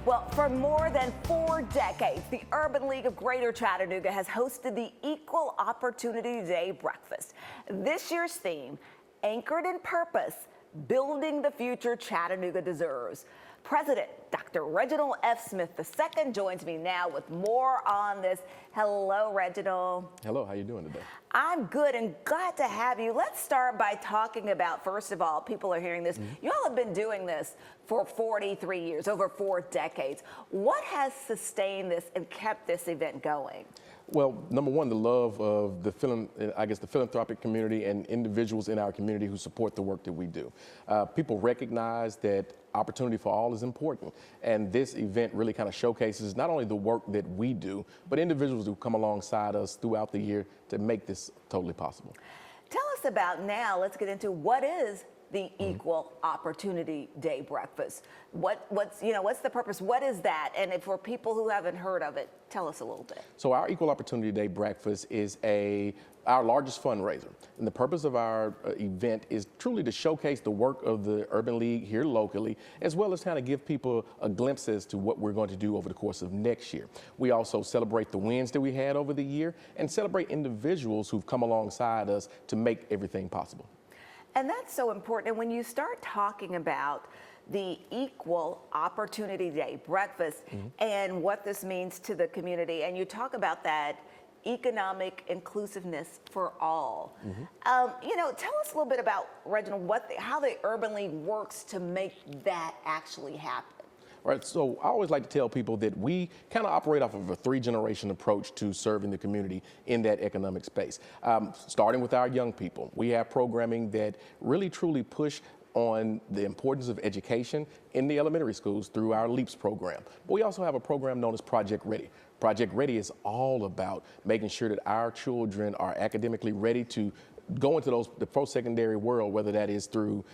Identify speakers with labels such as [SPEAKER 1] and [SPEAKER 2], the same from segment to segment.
[SPEAKER 1] Well, for more than 4 decades, the Urban League of Greater Chattanooga has hosted the Equal Opportunity Day Breakfast. This year's theme, anchored in purpose, building the future Chattanooga deserves. President Dr. Reginald F. Smith II joins me now with more on this. Hello, Reginald.
[SPEAKER 2] Hello, how you doing today?
[SPEAKER 1] I'm good and glad to have you. Let's start by talking about, first of all, people are hearing this. You all have been doing this for 43 years, over 4 decades. What has sustained this and kept this event going?
[SPEAKER 2] Well, number one, the love of the philanthropic community and individuals in our community who support the work that we do. People recognize that opportunity for all is important, and this event really kind of showcases not only the work that we do, but individuals who come alongside us throughout the year to make this totally possible.
[SPEAKER 1] Tell us about now, let's get into what is the Equal Opportunity Day Breakfast. What's the purpose? What is that? And if for people who haven't heard of it, tell us a little bit.
[SPEAKER 2] So our Equal Opportunity Day Breakfast is our largest fundraiser. And the purpose of our event is truly to showcase the work of the Urban League here locally, as well as kind of give people a glimpse as to what we're going to do over the course of next year. We also celebrate the wins that we had over the year and celebrate individuals who've come alongside us to make everything possible.
[SPEAKER 1] And that's so important. And when you start talking about the Equal Opportunity Day Breakfast and what this means to the community, and you talk about that economic inclusiveness for all. Tell us a little bit about, Reginald, how the Urban League works to make that actually happen.
[SPEAKER 2] Right, so I always like to tell people that we kind of operate off of a 3-generation approach to serving the community in that economic space. Starting with our young people, we have programming that really truly push on the importance of education in the elementary schools through our LEAPS program. But we also have a program known as Project Ready. Project Ready is all about making sure that our children are academically ready to go into the post-secondary world, whether that is through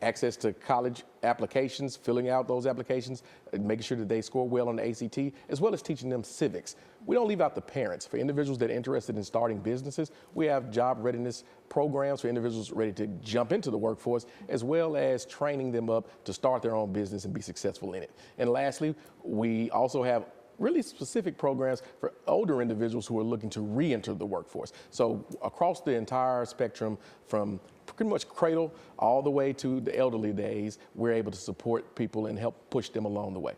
[SPEAKER 2] access to college applications, filling out those applications, making sure that they score well on the ACT, as well as teaching them civics. We don't leave out the parents. For individuals that are interested in starting businesses, we have job readiness programs for individuals ready to jump into the workforce, as well as training them up to start their own business and be successful in it. And lastly, we also have really specific programs for older individuals who are looking to re-enter the workforce. So across the entire spectrum, from pretty much cradle all the way to the elderly days, we're able to support people and help push them along the way.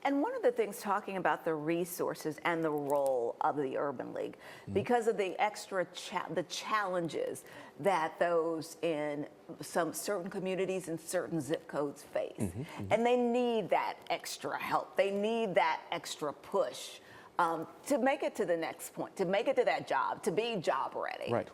[SPEAKER 1] And one of the things, talking about the resources and the role of the Urban League, because of the extra the challenges that those in some certain communities and certain zip codes face. And they need that extra help. They need that extra push to make it to the next point, to make it to that job, to be job ready.
[SPEAKER 2] Right.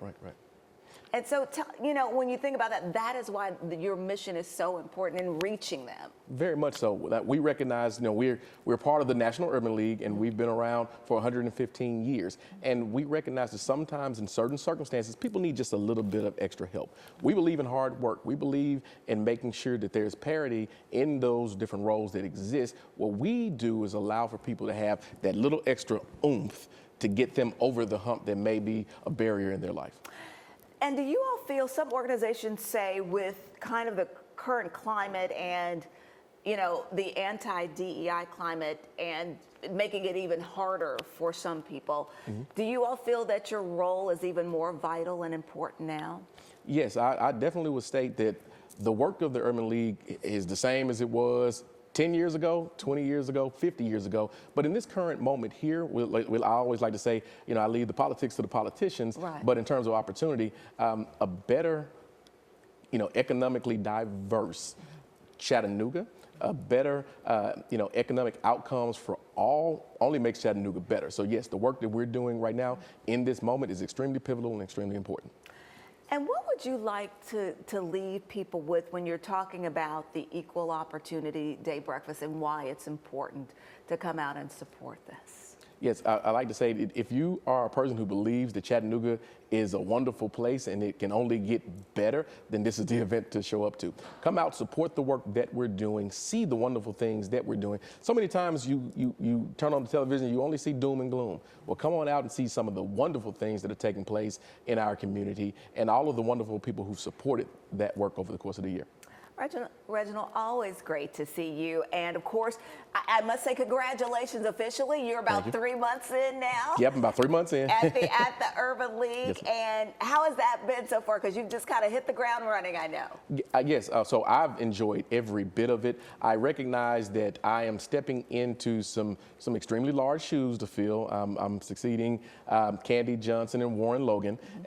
[SPEAKER 1] And so, when you think about that, that is why your mission is so important in reaching them. Very
[SPEAKER 2] much so. We recognize, we're part of the National Urban League, and we've been around for 115 years. And we recognize that sometimes in certain circumstances, people need just a little bit of extra help. We believe in hard work. We believe in making sure that there's parity in those different roles that exist. What we do is allow for people to have that little extra oomph to get them over the hump that may be a barrier in their life.
[SPEAKER 1] And do you all feel, some organizations say, with kind of the current climate and, the anti-DEI climate and making it even harder for some people, do you all feel that your role is even more vital and important now?
[SPEAKER 2] Yes, I definitely would state that the work of the Urban League is the same as it was 10 years ago, 20 years ago, 50 years ago. But in this current moment here, I always like to say, I leave the politics to the politicians.
[SPEAKER 1] Right.
[SPEAKER 2] But in terms of opportunity, a better, economically diverse Chattanooga, a better, economic outcomes for all only makes Chattanooga better. So yes, the work that we're doing right now in this moment is extremely pivotal and extremely important.
[SPEAKER 1] And what would you like to leave people with when you're talking about the Equal Opportunity Day Breakfast and why it's important to come out and support this?
[SPEAKER 2] Yes, I like to say that if you are a person who believes that Chattanooga is a wonderful place and it can only get better, then this is the event to show up to. Come out, support the work that we're doing, see the wonderful things that we're doing. So many times you turn on the television, you only see doom and gloom. Well, come on out and see some of the wonderful things that are taking place in our community and all of the wonderful people who've supported that work over the course of the year.
[SPEAKER 1] Reginald, always great to see you. And of course, I must say congratulations officially. You're about 3 months in now.
[SPEAKER 2] Yep, I'm about 3 months in.
[SPEAKER 1] At the Urban League.
[SPEAKER 2] Yes.
[SPEAKER 1] And how has that been so far? Because you've just kind of hit the ground running, I know.
[SPEAKER 2] Yes, so I've enjoyed every bit of it. I recognize that I am stepping into some extremely large shoes to fill. I'm succeeding Candy Johnson and Warren Logan.